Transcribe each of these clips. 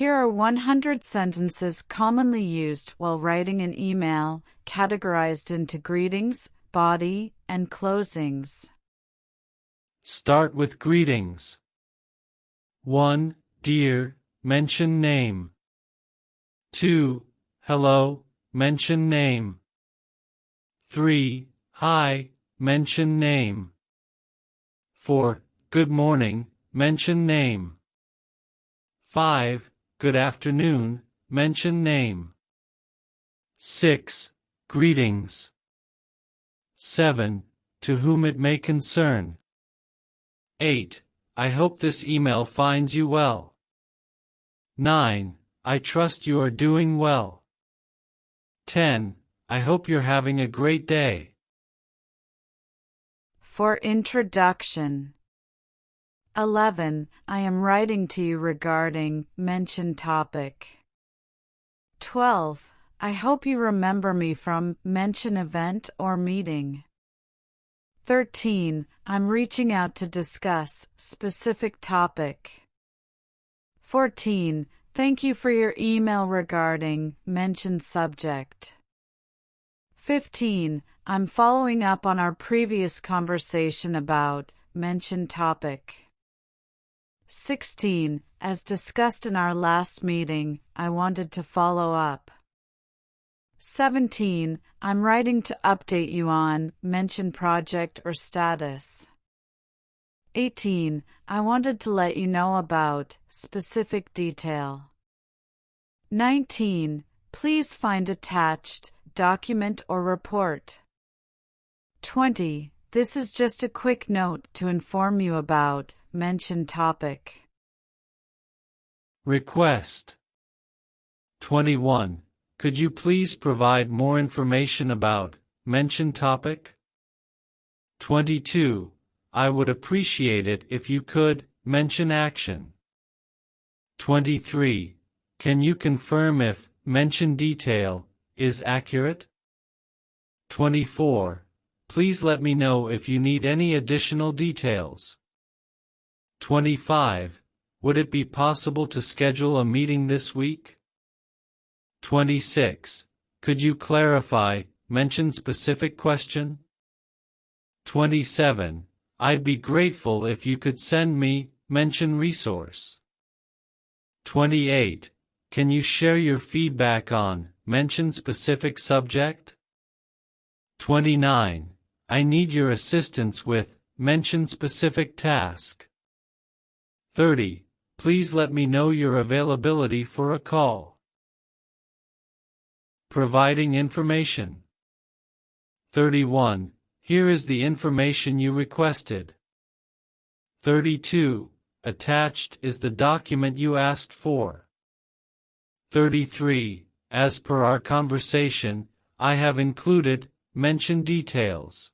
Here are 100 sentences commonly used while writing an email, categorized into greetings, body, and closings. Start with greetings. 1. Dear, mention name. 2. Hello, mention name. 3. Hi, mention name. 4. Good morning, mention name. 5. Good afternoon, mention name. 6. Greetings. 7. To whom it may concern. 8. I hope this email finds you well. 9. I trust you are doing well. 10. I hope you're having a great day. For introduction. 11. I am writing to you regarding mentioned topic. 12. I hope you remember me from mention event or meeting. 13. I'm reaching out to discuss specific topic. 14. Thank you for your email regarding mentioned subject. 15. I'm following up on our previous conversation about mentioned topic. 16. As discussed in our last meeting, I wanted to follow up. 17. I'm writing to update you on mentioned project or status. 18. I wanted to let you know about specific detail. 19. Please find attached document or report. 20. This is just a quick note to inform you about mentioned topic. Request. 21. Could you please provide more information about mentioned topic? 22. I would appreciate it if you could mention action. 23. Can you confirm if mentioned detail is accurate? 24. Please let me know if you need any additional details. 25. Would it be possible to schedule a meeting this week? 26. Could you clarify mentioned specific question? 27. I'd be grateful if you could send me mention resource. 28. Can you share your feedback on mention specific subject? 29. I need your assistance with mention specific task. 30. Please let me know your availability for a call. Providing information. 31. Here is the information you requested. 32. Attached is the document you asked for. 33. As per our conversation, I have included mentioned details.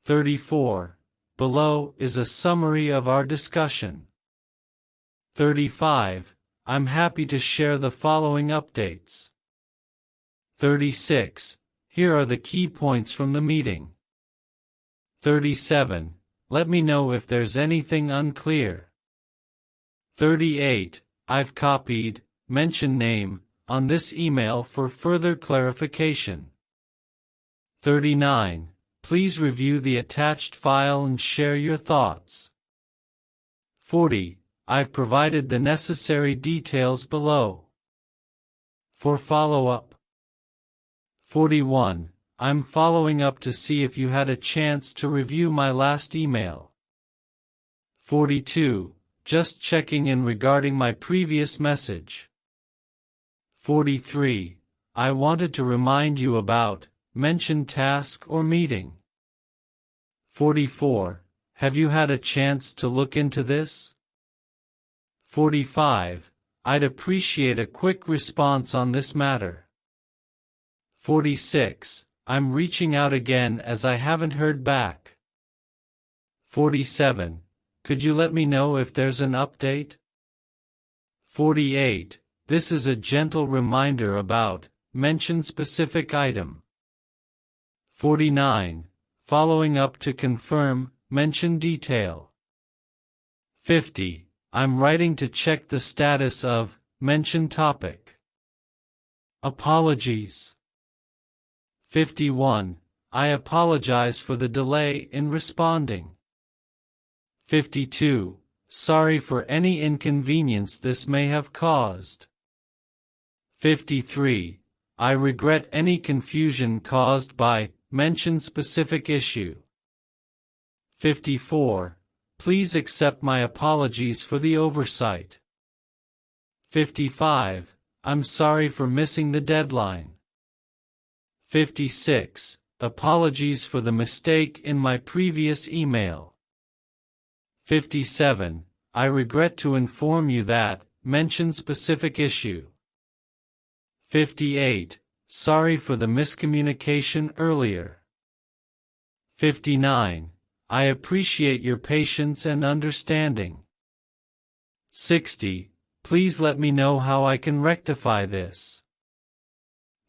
34. Below is a summary of our discussion. 35. I'm happy to share the following updates. 36. Here are the key points from the meeting. 37. Let me know if there's anything unclear. 38. I've copied mention name on this email for further clarification. 39. Please review the attached file and share your thoughts. 40. I've provided the necessary details below. For follow-up. 41. I'm following up to see if you had a chance to review my last email. 42. Just checking in regarding my previous message. 43. I wanted to remind you about mentioned task or meeting. 44. Have you had a chance to look into this? 45. I'd appreciate a quick response on this matter. 46. I'm reaching out again as I haven't heard back. 47. Could you let me know if there's an update? 48. This is a gentle reminder about mention specific item. 49. Following up to confirm mention detail. 50. I'm writing to check the status of mentioned topic. Apologies. 51. I apologize for the delay in responding. 52. Sorry for any inconvenience this may have caused. 53. I regret any confusion caused by mentioned specific issue. 54. Please accept my apologies for the oversight. 55. I'm sorry for missing the deadline. 56. Apologies for the mistake in my previous email. 57. I regret to inform you that mentioned specific issue. 58. Sorry for the miscommunication earlier. 59. I appreciate your patience and understanding. 60. Please let me know how I can rectify this.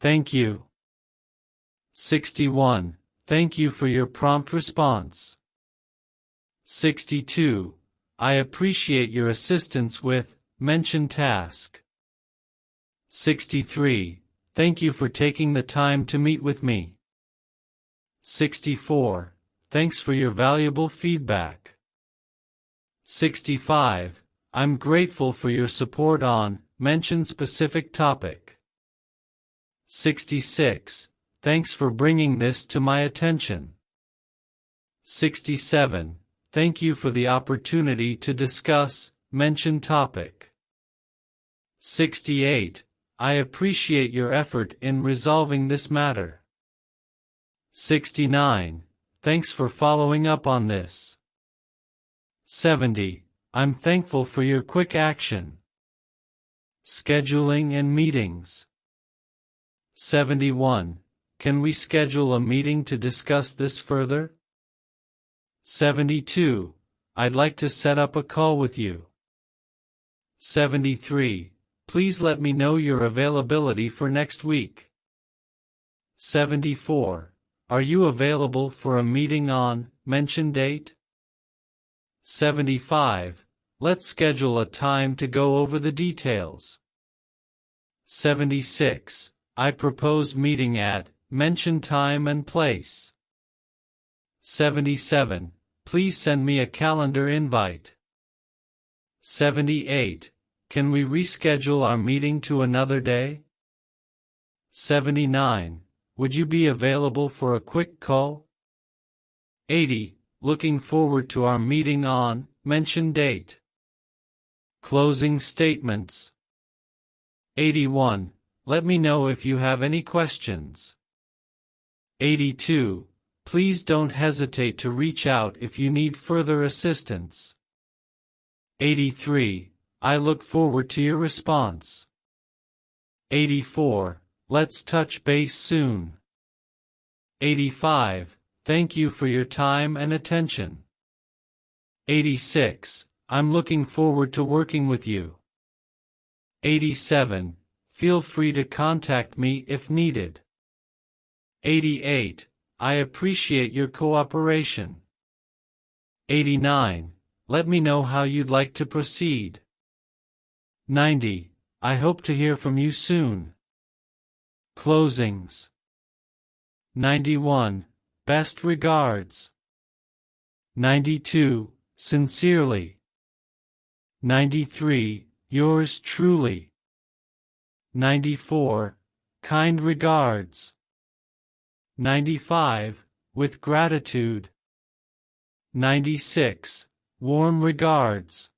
Thank you. 61. Thank you for your prompt response. 62. I appreciate your assistance with mentioned task. 63. Thank you for taking the time to meet with me. 64. Thanks for your valuable feedback. 65. I'm grateful for your support on mentioned specific topic. 66. Thanks for bringing this to my attention. 67. Thank you for the opportunity to discuss mentioned topic. 68. I appreciate your effort in resolving this matter. 69. Thanks for following up on this. 70. I'm thankful for your quick action. Scheduling and meetings. 71. Can we schedule a meeting to discuss this further? 72. I'd like to set up a call with you. 73. Please let me know your availability for next week. 74. Are you available for a meeting on mentioned date? 75. Let's schedule a time to go over the details. 76. I propose meeting at mentioned time and place. 77. Please send me a calendar invite. 78. Can we reschedule our meeting to another day? 79. Would you be available for a quick call? 80. Looking forward to our meeting on mentioned date. Closing statements. 81. Let me know if you have any questions. 82. Please don't hesitate to reach out if you need further assistance. 83. I look forward to your response. 84. Let's touch base soon. 85. Thank you for your time and attention. 86. I'm looking forward to working with you. 87. Feel free to contact me if needed. 88. I appreciate your cooperation. 89. Let me know how you'd like to proceed. 90. I hope to hear from you soon. Closings. 91. Best regards. 92. Sincerely. 93. Yours truly. 94. Kind regards. 95. With gratitude. 96. Warm regards.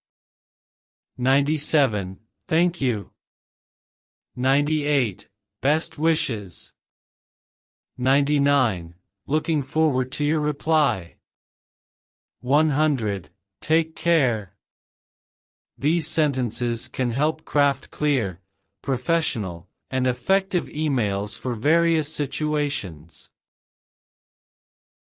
97. Thank you. 98. Best wishes. 99. Looking forward to your reply. 100. Take care. These sentences can help craft clear, professional, and effective emails for various situations.